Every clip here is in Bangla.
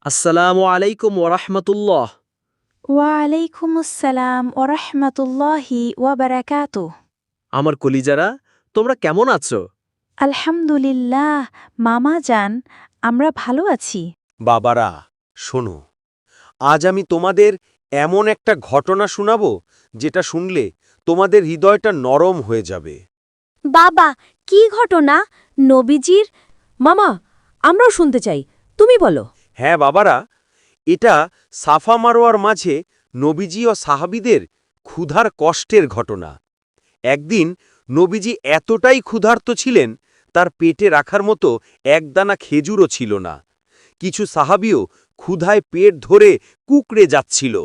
আসসালামু আলাইকুম ওরহমতুল্লাহ। ওয়ালাইকুম আসসালাম ওরহমতুল্লাহি ওয়াবারাকাতুহ। আমার কলিজারা, তোমরা কেমন আছো? আলহামদুলিল্লাহ মামা যান, আমরা ভালো আছি। বাবারা, শোনো, আজ আমি তোমাদের এমন একটা ঘটনা শোনাবো যেটা শুনলে তোমাদের হৃদয়টা নরম হয়ে যাবে। বাবা, কি ঘটনা? নবীজির? মামা, আমরাও শুনতে চাই, তুমি বলো। হ্যাঁ বাবারা, এটা সাফা মারোয়ার মাঝে নবীজি ও সাহাবীদের ক্ষুধার কষ্টের ঘটনা। একদিন নবীজি এতটাই ক্ষুধার্ত ছিলেন, তার পেটে রাখার মতো একদানা খেজুরও ছিল না। কিছু সাহাবীও ক্ষুধায় পেট ধরে কুকড়ে যাচ্ছিল।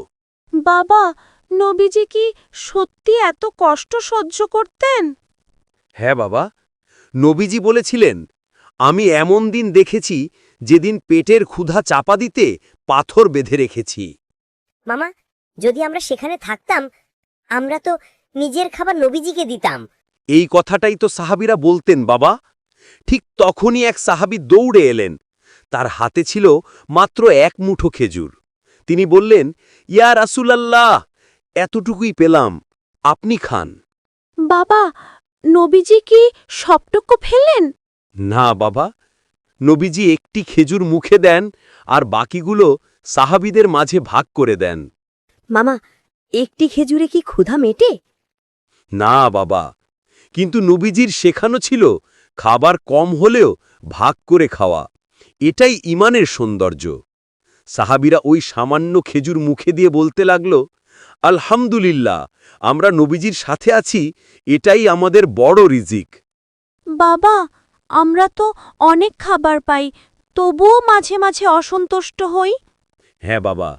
বাবা, নবীজি কি সত্যি এত কষ্ট সহ্য করতেন? হ্যাঁ বাবা, নবীজি বলেছিলেন, আমি এমন দিন দেখেছি যেদিন পেটের ক্ষুধা চাপা দিতে পাথর বেঁধে রেখেছি। মামা, যদি আমরা সেখানে থাকতাম, আমরা তো নিজের খাবার নবীজিকে দিতাম। এই কথাটাই তো সাহাবীরা বলতেন বাবা। ঠিক তখনই এক সাহাবী দৌড়ে এলেন। তার হাতে ছিল মাত্র এক মুঠো খেজুর। তিনি বললেন, ইয়া রাসূলাল্লাহ, এতটুকুই পেলাম, আপনি খান। বাবা, নবীজি কি সবটুকু ফেললেন? না বাবা, নবীজি একটি খেজুর মুখে দেন আর বাকিগুলো সাহাবীদের মাঝে ভাগ করে দেন। মামা, একটি খেজুরে কি ক্ষুধা মেটে? না বাবা, কিন্তু নবীজির শেখানো ছিল খাবার কম হলেও ভাগ করে খাওয়া। এটাই ঈমানের সৌন্দর্য। সাহাবীরা ওই সামান্য খেজুর মুখে দিয়ে বলতে লাগল, আলহামদুলিল্লাহ, আমরা নবীজির সাথে আছি, এটাই আমাদের বড় রিজিক। বাবা, আমরা তো অনেক খাবার পাই, তবুও মাঝে মাঝে অসন্তুষ্ট হই। হ্যাঁ বাবা,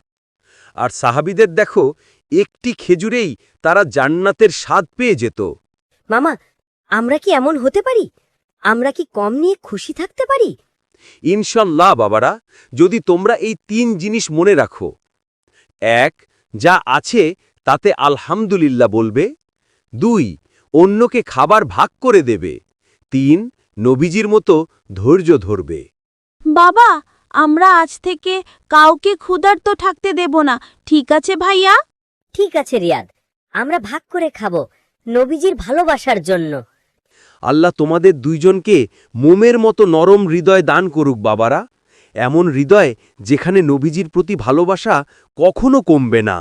আর সাহাবীদের দেখো, একটি খেজুরেই তারা জান্নাতের স্বাদ পেয়ে যেত। মামা, আমরা কি এমন হতে পারি? আমরা কি কম নিয়ে খুশি থাকতে পারি? ইনশাল্লাহ বাবারা, যদি তোমরা এই 3 জিনিস মনে রাখো। 1, যা আছে তাতে আলহামদুলিল্লাহ বলবে। 2, অন্যকে খাবার ভাগ করে দেবে। 3, নবীজির মতো ধৈর্য ধরবে। বাবা, আমরা আজ থেকে কাউকে ক্ষুধার্ত থাকতে দেব না, ঠিক আছে ভাইয়া? ঠিক আছে রিয়াদ, আমরা ভাগ করে খাবো, নবীজির ভালোবাসার জন্য। আল্লাহ তোমাদের দুইজনকে মোমের মতো নরম হৃদয় দান করুক বাবারা, এমন হৃদয় যেখানে নবীজির প্রতি ভালোবাসা কখনো কমবে না।